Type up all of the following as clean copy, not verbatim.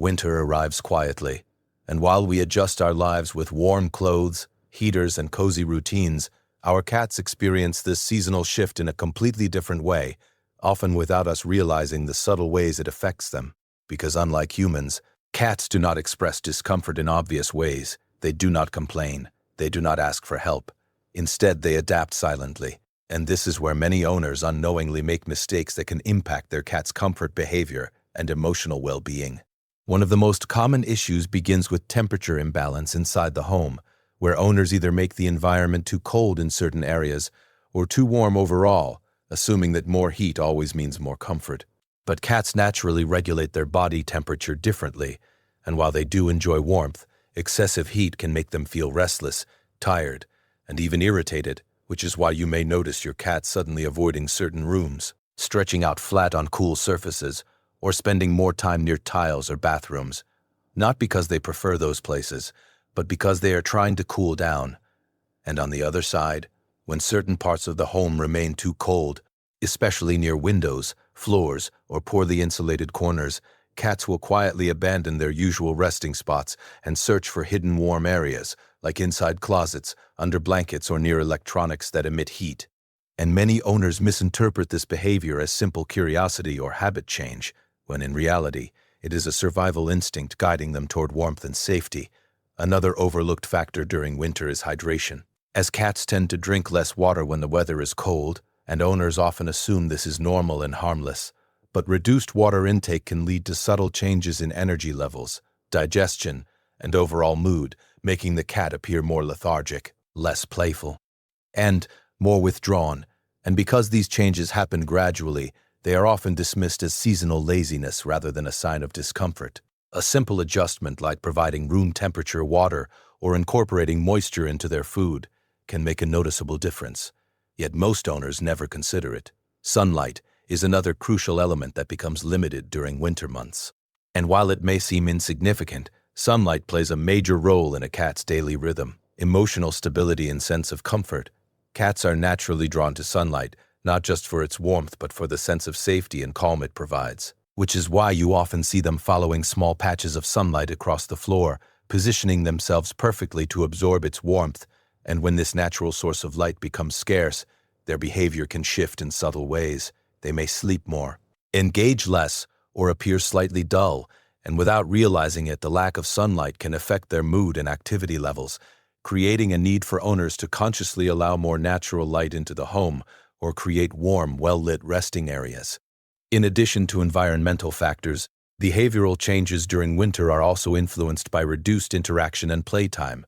Winter arrives quietly, and while we adjust our lives with warm clothes, heaters, and cozy routines, our cats experience this seasonal shift in a completely different way, often without us realizing the subtle ways it affects them. Because unlike humans, cats do not express discomfort in obvious ways. They do not complain. They do not ask for help. Instead, they adapt silently. And this is where many owners unknowingly make mistakes that can impact their cat's comfort, behavior, and emotional well-being. One of the most common issues begins with temperature imbalance inside the home, where owners either make the environment too cold in certain areas or too warm overall, assuming that more heat always means more comfort. But cats naturally regulate their body temperature differently, and while they do enjoy warmth, excessive heat can make them feel restless, tired, and even irritated, which is why you may notice your cat suddenly avoiding certain rooms, stretching out flat on cool surfaces, or spending more time near tiles or bathrooms, not because they prefer those places, but because they are trying to cool down. And on the other side, when certain parts of the home remain too cold, especially near windows, floors, or poorly insulated corners, cats will quietly abandon their usual resting spots and search for hidden warm areas, like inside closets, under blankets, or near electronics that emit heat. And many owners misinterpret this behavior as simple curiosity or habit change, when in reality, it is a survival instinct guiding them toward warmth and safety. Another overlooked factor during winter is hydration. As cats tend to drink less water when the weather is cold, and owners often assume this is normal and harmless, but reduced water intake can lead to subtle changes in energy levels, digestion, and overall mood, making the cat appear more lethargic, less playful, and more withdrawn. And because these changes happen gradually, they are often dismissed as seasonal laziness rather than a sign of discomfort. A simple adjustment like providing room temperature water or incorporating moisture into their food can make a noticeable difference. Yet most owners never consider it. Sunlight is another crucial element that becomes limited during winter months. And while it may seem insignificant, sunlight plays a major role in a cat's daily rhythm, emotional stability, and sense of comfort. Cats are naturally drawn to sunlight, not just for its warmth but for the sense of safety and calm it provides, which is why you often see them following small patches of sunlight across the floor, positioning themselves perfectly to absorb its warmth. And when this natural source of light becomes scarce, their behavior can shift in subtle ways. They may sleep more, engage less, or appear slightly dull, and without realizing it, the lack of sunlight can affect their mood and activity levels, creating a need for owners to consciously allow more natural light into the home or create warm, well-lit resting areas. In addition to environmental factors, behavioral changes during winter are also influenced by reduced interaction and playtime,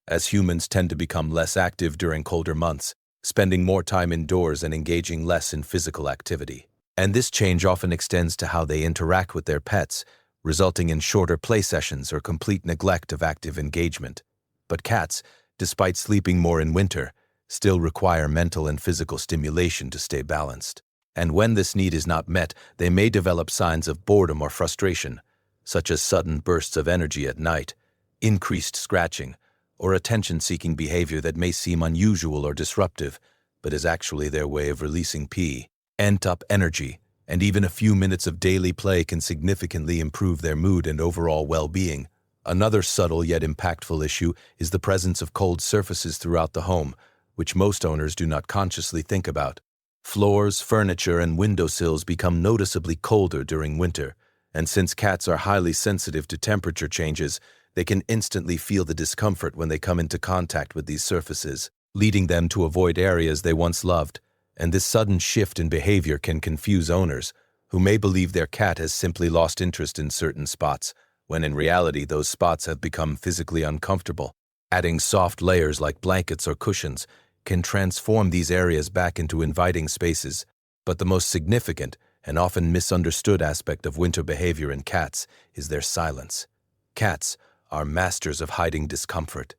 as humans tend to become less active during colder months, spending more time indoors and engaging less in physical activity. And this change often extends to how they interact with their pets, resulting in shorter play sessions or complete neglect of active engagement. But cats, despite sleeping more in winter, still require mental and physical stimulation to stay balanced. And when this need is not met, they may develop signs of boredom or frustration, such as sudden bursts of energy at night, increased scratching, or attention-seeking behavior that may seem unusual or disruptive, but is actually their way of releasing pent-up energy. And even a few minutes of daily play can significantly improve their mood and overall well-being. Another subtle yet impactful issue is the presence of cold surfaces throughout the home, which most owners do not consciously think about. Floors, furniture, and windowsills become noticeably colder during winter, and since cats are highly sensitive to temperature changes, they can instantly feel the discomfort when they come into contact with these surfaces, leading them to avoid areas they once loved. And this sudden shift in behavior can confuse owners, who may believe their cat has simply lost interest in certain spots, when in reality those spots have become physically uncomfortable. Adding soft layers like blankets or cushions can transform these areas back into inviting spaces. But the most significant and often misunderstood aspect of winter behavior in cats is their silence. Cats are masters of hiding discomfort,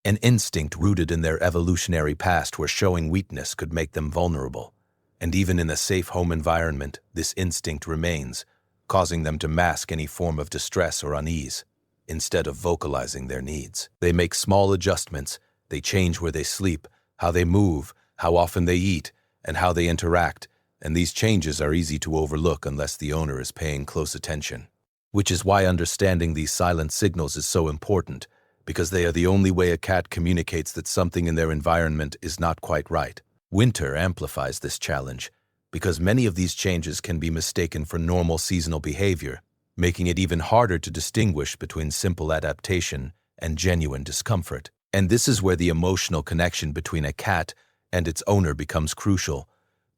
an instinct rooted in their evolutionary past where showing weakness could make them vulnerable. And even in a safe home environment, this instinct remains, causing them to mask any form of distress or unease. Instead of vocalizing their needs, they make small adjustments. They change where they sleep, how they move, how often they eat, and how they interact, and these changes are easy to overlook unless the owner is paying close attention. which is why understanding these silent signals is so important, because they are the only way a cat communicates that something in their environment is not quite right. Winter amplifies this challenge, because many of these changes can be mistaken for normal seasonal behavior, making it even harder to distinguish between simple adaptation and genuine discomfort. And this is where the emotional connection between a cat and its owner becomes crucial,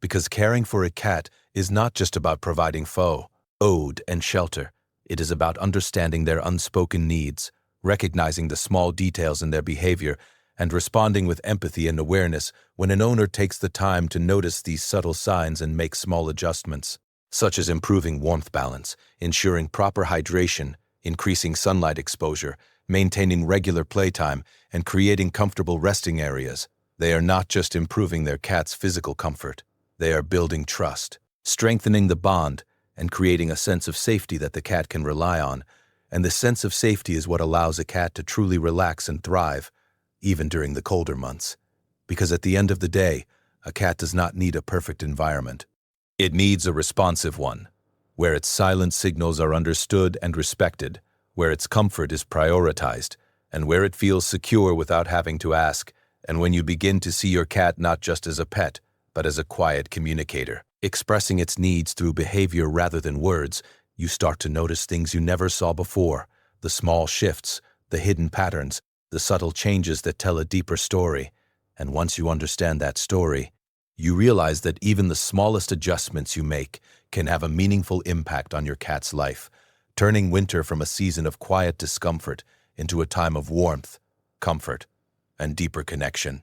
because caring for a cat is not just about providing food and shelter. It is about understanding their unspoken needs, recognizing the small details in their behavior, and responding with empathy and awareness when an owner takes the time to notice these subtle signs and make small adjustments, such as improving warmth balance, ensuring proper hydration, increasing sunlight exposure, maintaining regular playtime, and creating comfortable resting areas. They are not just improving their cat's physical comfort. They are building trust, strengthening the bond, and creating a sense of safety that the cat can rely on. And the sense of safety is what allows a cat to truly relax and thrive, even during the colder months. Because at the end of the day, a cat does not need a perfect environment. It needs a responsive one, where its silent signals are understood and respected, where its comfort is prioritized, and where it feels secure without having to ask. And when you begin to see your cat not just as a pet, but as a quiet communicator, expressing its needs through behavior rather than words, you start to notice things you never saw before, the small shifts, the hidden patterns, the subtle changes that tell a deeper story. And once you understand that story, you realize that even the smallest adjustments you make can have a meaningful impact on your cat's life, turning winter from a season of quiet discomfort into a time of warmth, comfort, and deeper connection.